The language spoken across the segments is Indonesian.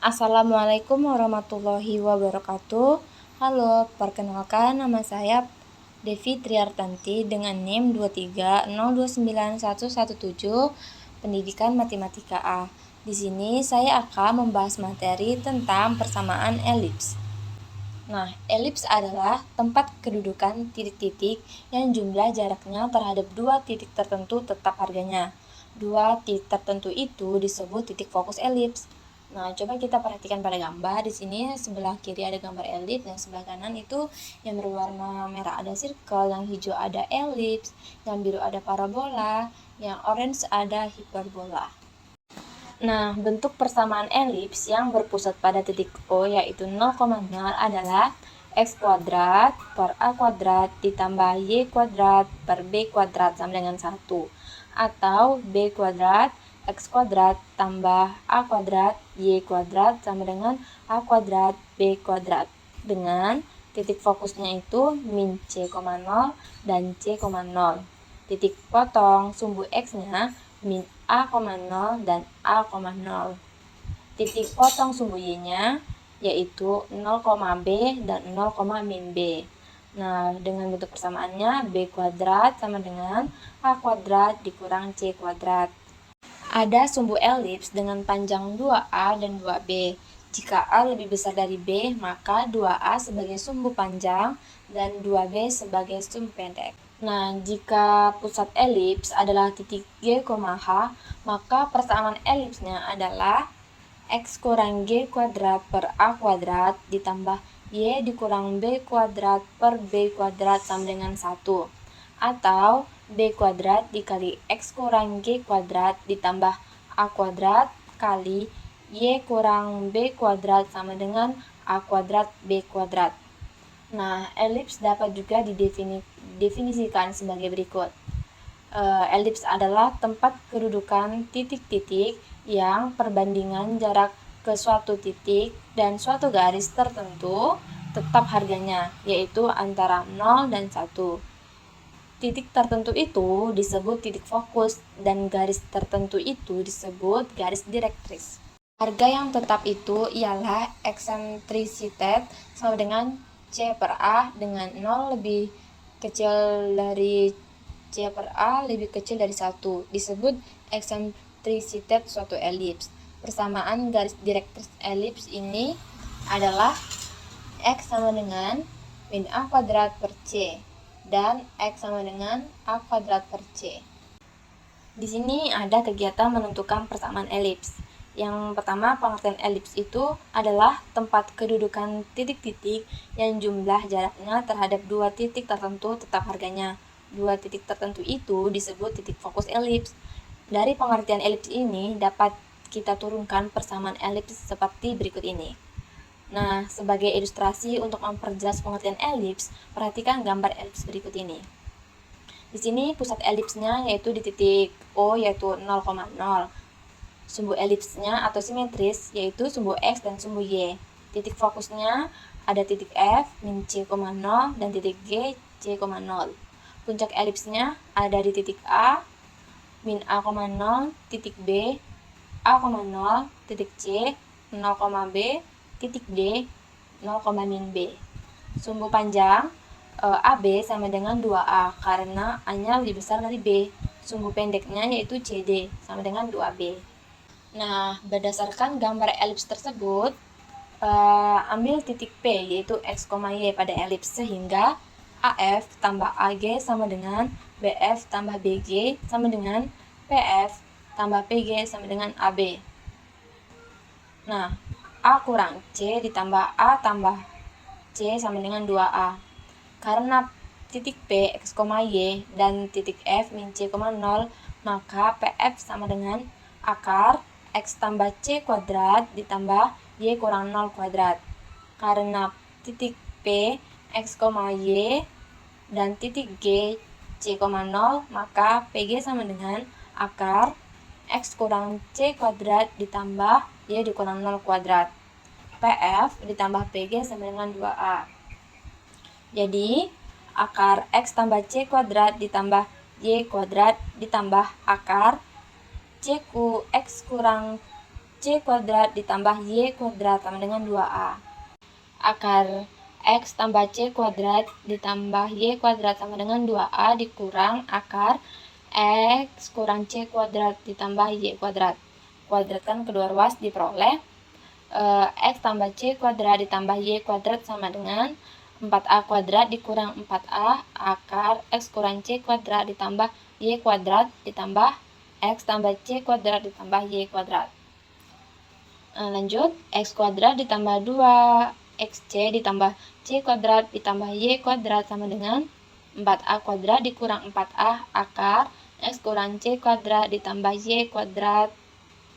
Assalamualaikum warahmatullahi wabarakatuh. Halo, perkenalkan nama saya Devi Triartanti dengan NIM 230291117 Pendidikan Matematika A. Di sini saya akan membahas materi tentang persamaan elips. Nah, elips adalah tempat kedudukan titik-titik yang jumlah jaraknya terhadap dua titik tertentu tetap harganya. Dua titik tertentu itu disebut titik fokus elips. Nah, coba kita perhatikan pada gambar. Di sini sebelah kiri ada gambar elips dan sebelah kanan itu yang berwarna merah ada circle, yang hijau ada elips, yang biru ada parabola, yang orange ada hiperbola. Nah, bentuk persamaan elips yang berpusat pada titik O yaitu 0,0 adalah x kuadrat per a kuadrat ditambah y kuadrat per b kuadrat sama dengan 1, atau b kuadrat x kuadrat tambah a kuadrat y kuadrat sama dengan a kuadrat b kuadrat, dengan titik fokusnya itu min c,0 dan c,0. Titik potong sumbu x-nya min a,0 dan a,0. Titik potong sumbu y-nya yaitu 0,b dan 0,min b. Nah, dengan bentuk persamaannya b kuadrat sama dengan a kuadrat dikurang c kuadrat. Ada sumbu elips dengan panjang 2a dan 2b. Jika a lebih besar dari b, maka 2a sebagai sumbu panjang dan 2b sebagai sumbu pendek. Nah, jika pusat elips adalah titik G, H, maka persamaan elipsnya adalah x kurang G kuadrat per A kuadrat ditambah Y dikurang B kuadrat per B kuadrat sama dengan 1. Atau B kuadrat dikali X kurang G kuadrat ditambah A kuadrat kali Y kurang B kuadrat sama dengan A kuadrat B kuadrat. Nah, elips dapat juga didefinisikan sebagai berikut. Elips adalah tempat kedudukan titik-titik yang perbandingan jarak ke suatu titik dan suatu garis tertentu tetap harganya, yaitu antara 0 dan 1. Titik tertentu itu disebut titik fokus dan garis tertentu itu disebut garis direktris. Harga yang tetap itu ialah eksentrisitas sama dengan C per A dengan 0 lebih kecil dari C per A lebih kecil dari 1. Disebut eksentrisitas suatu elips. Persamaan garis direktris elips ini adalah X sama dengan min A kuadrat per C dan X sama dengan A kuadrat per C. Di sini ada kegiatan menentukan persamaan elips. Yang pertama, pengertian elips itu adalah tempat kedudukan titik-titik yang jumlah jaraknya terhadap dua titik tertentu tetap harganya. Dua titik tertentu itu disebut titik fokus elips. Dari pengertian elips ini dapat kita turunkan persamaan elips seperti berikut ini. Nah, sebagai ilustrasi untuk memperjelas pengertian elips, perhatikan gambar elips berikut ini. Di sini pusat elipsnya yaitu di titik O yaitu 0,0. Sumbu elipsnya atau simetris yaitu sumbu X dan sumbu Y. Titik fokusnya ada titik F min C,0 dan titik G C,0. Puncak elipsnya ada di titik A min A,0, titik B A,0, titik C 0,B, titik D 0,min B. Sumbu panjang AB sama dengan 2A karena A-nya lebih besar dari B. Sumbu pendeknya yaitu CD sama dengan 2B. Nah, berdasarkan gambar elips tersebut, ambil titik P yaitu X, Y pada elips sehingga AF tambah AG sama dengan BF tambah BG sama dengan PF tambah PG sama dengan AB. Nah, A kurang C ditambah A tambah C sama dengan 2A. Karena titik P, X, Y dan titik F min C,0, maka PF sama dengan akar X tambah C kuadrat ditambah Y kurang 0 kuadrat. Karena titik P, X, Y dan titik G, C,0, maka PG sama dengan akar X kurang C kuadrat ditambah Y dikurang 0 kuadrat. PF ditambah PG sama dengan 2A. Jadi, akar X tambah C kuadrat ditambah Y kuadrat ditambah akar X kurang C kuadrat ditambah Y kuadrat sama dengan 2A. Akar X tambah C kuadrat ditambah Y kuadrat sama dengan 2A dikurang akar X kurang C kuadrat ditambah Y kuadrat. Kuadratkan kedua ruas diperoleh X tambah C kuadrat ditambah Y kuadrat sama dengan 4A kuadrat dikurang 4A akar X kurang C kuadrat ditambah Y kuadrat ditambah X tambah C kuadrat ditambah Y kuadrat. Lanjut, X kuadrat ditambah 2XC ditambah C kuadrat ditambah Y kuadrat sama dengan 4A kuadrat dikurang 4A akar X kurang C kuadrat ditambah Y kuadrat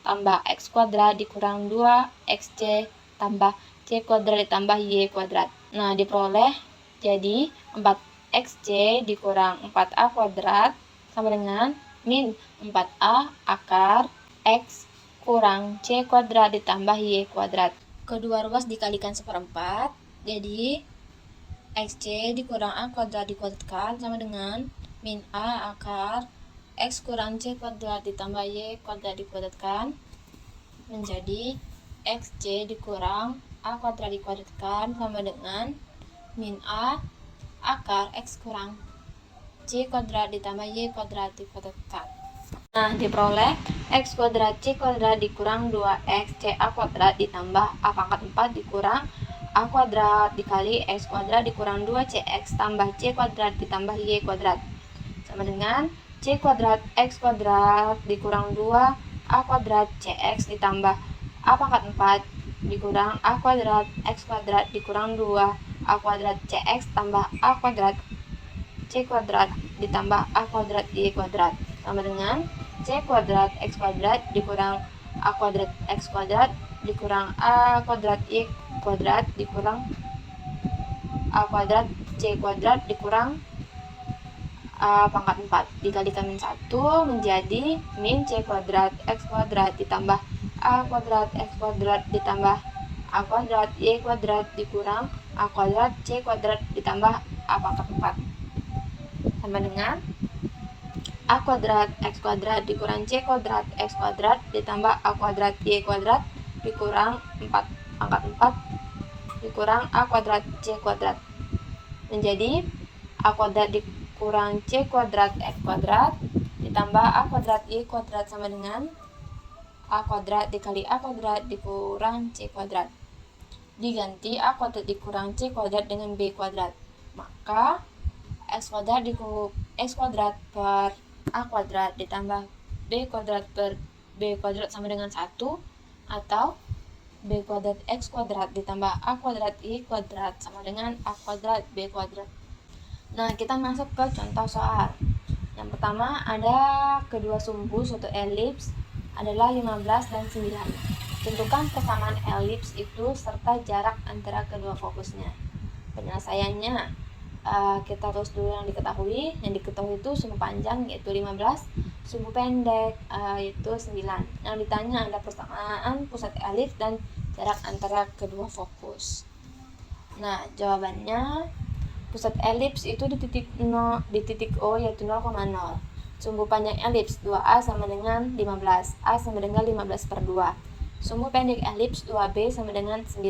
tambah X kuadrat dikurang 2XC tambah C kuadrat ditambah Y kuadrat. Nah, diperoleh jadi 4XC dikurang 4A kuadrat sama dengan min 4A akar X kurang C kuadrat ditambah Y kuadrat. Kedua ruas dikalikan seperempat, jadi XC dikurang A kuadrat dikuadratkan sama dengan min A akar X kurang C kuadrat ditambah Y kuadrat dikuadratkan menjadi XC dikurang A kuadrat dikuadratkan sama dengan min A akar X kurang C kuadrat ditambah Y kuadrat dikuadratkan. Nah, diperoleh X kuadrat C kuadrat dikurang 2X A kuadrat ditambah A pangkat 4 dikurang A kuadrat dikali X kuadrat dikurang 2CX tambah C kuadrat ditambah Y kuadrat sama dengan C kuadrat X kuadrat dikurang 2 A kuadrat CX ditambah A pangkat 4 dikurang A kuadrat X kuadrat dikurang 2 A kuadrat CX tambah A kuadrat C kuadrat ditambah A kuadrat Y kuadrat sama dengan C kuadrat X kuadrat dikurang A kuadrat X kuadrat dikurang A kuadrat Y kuadrat dikurang A kuadrat C kuadrat dikurang A pangkat 4 dikalikan min 1 menjadi min C kuadrat X kuadrat ditambah A kuadrat X kuadrat ditambah A kuadrat Y kuadrat dikurang A kuadrat C kuadrat ditambah A pangkat 4 sama dengan A kuadrat X kuadrat dikurang C kuadrat X kuadrat ditambah A kuadrat Y kuadrat dikurang 4 pangkat 4 dikurang A kuadrat C kuadrat menjadi A kuadrat dikurang C kuadrat X kuadrat ditambah A kuadrat Y kuadrat sama dengan A kuadrat dikali A kuadrat dikurang C kuadrat. Diganti A kuadrat dikurang C kuadrat dengan B kuadrat, maka X kuadrat per A kuadrat ditambah B kuadrat per B kuadrat sama dengan 1 atau B kuadrat X kuadrat ditambah A kuadrat Y kuadrat sama dengan A kuadrat B kuadrat. Nah, kita masuk ke contoh soal. Yang pertama ada kedua sumbu suatu elips adalah 15 dan 9. Tentukan persamaan elips itu serta jarak antara kedua fokusnya. Penyelesaiannya kita tulis dulu yang diketahui. Yang diketahui itu sumbu panjang yaitu 15, sumbu pendek yaitu 9. Yang ditanya ada persamaan pusat elips dan jarak antara kedua fokus. Nah, jawabannya pusat elips itu di titik O yaitu 0,0. Sumbu panjang elips 2A sama dengan 15, A sama dengan 15 per 2. Sumbu pendek elips 2B sama dengan 9,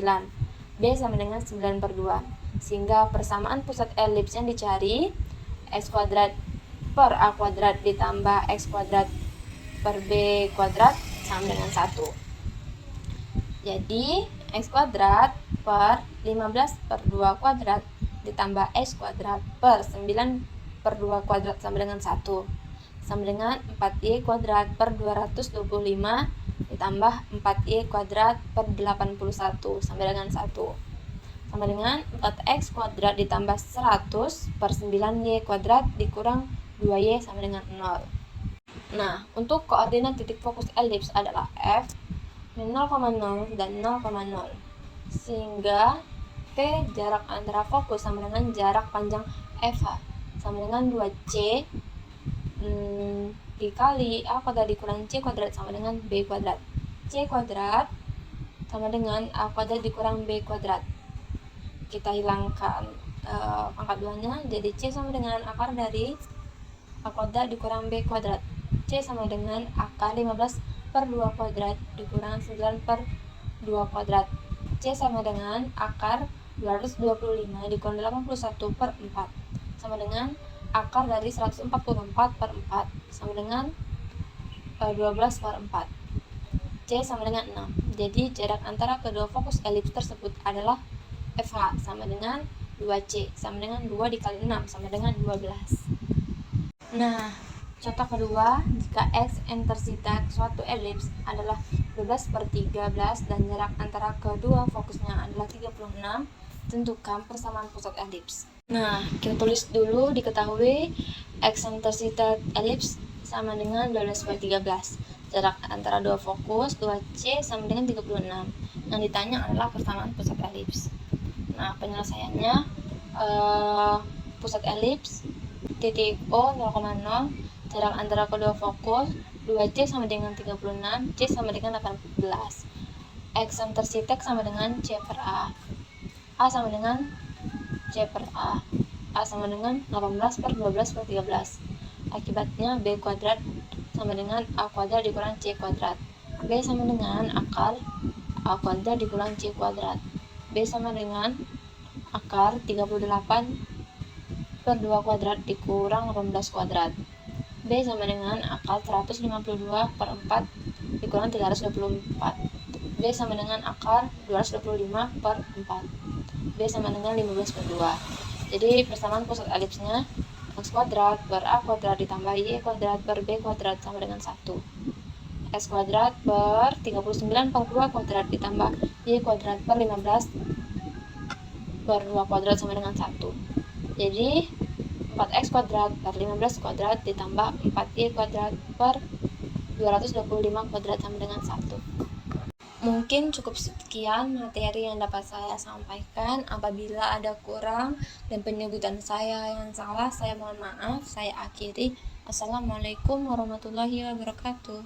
B sama dengan 9 per 2. Sehingga persamaan pusat elips yang dicari X kuadrat per A kuadrat ditambah X kuadrat per B kuadrat sama dengan 1. Jadi X kuadrat per 15 per 2 kuadrat ditambah X kuadrat per 9 per 2 kuadrat sama dengan 1 sama dengan 4Y kuadrat per 225 ditambah 4Y kuadrat per 81 sama dengan 1 sama dengan 4X kuadrat ditambah 100 per 9Y kuadrat dikurang 2Y sama dengan 0. Nah, untuk koordinat titik fokus elips adalah F, 0,0 dan 0,0. Sehingga P jarak antara fokus sama dengan jarak panjang FH sama dengan 2C dikali A kuadrat dikurang C kuadrat sama dengan B kuadrat. C kuadrat sama dengan A kuadrat dikurang B kuadrat. Kita hilangkan pangkat 2-nya, jadi C sama dengan akar dari A kuadrat dikurang B kuadrat. C sama dengan akar 15 per 2 kuadrat dikurang 9 per 2 kuadrat. C sama dengan akar 225 dikurang 81 per 4 sama dengan akar dari 144 per 4 sama dengan 12 per 4. C sama dengan 6. Jadi jarak antara kedua fokus elips tersebut adalah FH sama dengan 2C sama dengan 2 dikali 6 sama dengan 12. Nah, contoh kedua, jika X interseksitas suatu elips adalah 12 per 13 dan jarak antara kedua fokusnya adalah 36, tentukan persamaan pusat elips. Nah, kita tulis dulu diketahui X interseksitas elips sama dengan 12 per 13. Jarak antara dua fokus 2C sama dengan 36. Yang ditanya adalah persamaan pusat elips. Nah, penyelesaiannya pusat elips titik O 0,0, jarak antara kedua fokus 2C sama dengan 36, C sama dengan 18. Eksentrisitas sama dengan C per A. A sama dengan C per A. A sama dengan 18 per 12 per 13. Akibatnya B kuadrat sama dengan A kuadrat dikurang C kuadrat. B sama dengan akar A kuadrat dikurang C kuadrat. B sama dengan akar 38 per 2 kuadrat dikurang 18 kuadrat. B sama dengan akar 152 per 4 dikurang 324. B sama dengan akar 225 per 4. B sama dengan 15 per 2. Jadi persamaan pusat elipsnya X kuadrat per A kuadrat ditambah Y kuadrat per B kuadrat sama dengan 1. X kuadrat per 39 per 2 kuadrat ditambah Y kuadrat per 15 per 2 kuadrat sama dengan 1. Jadi 4x kuadrat per 15 kuadrat ditambah 4y kuadrat per 225 kuadrat sama dengan 1. Mungkin cukup sekian materi yang dapat saya sampaikan. Apabila ada kurang dan penyebutan saya yang salah, saya mohon maaf. Saya akhiri. Assalamualaikum warahmatullahi wabarakatuh.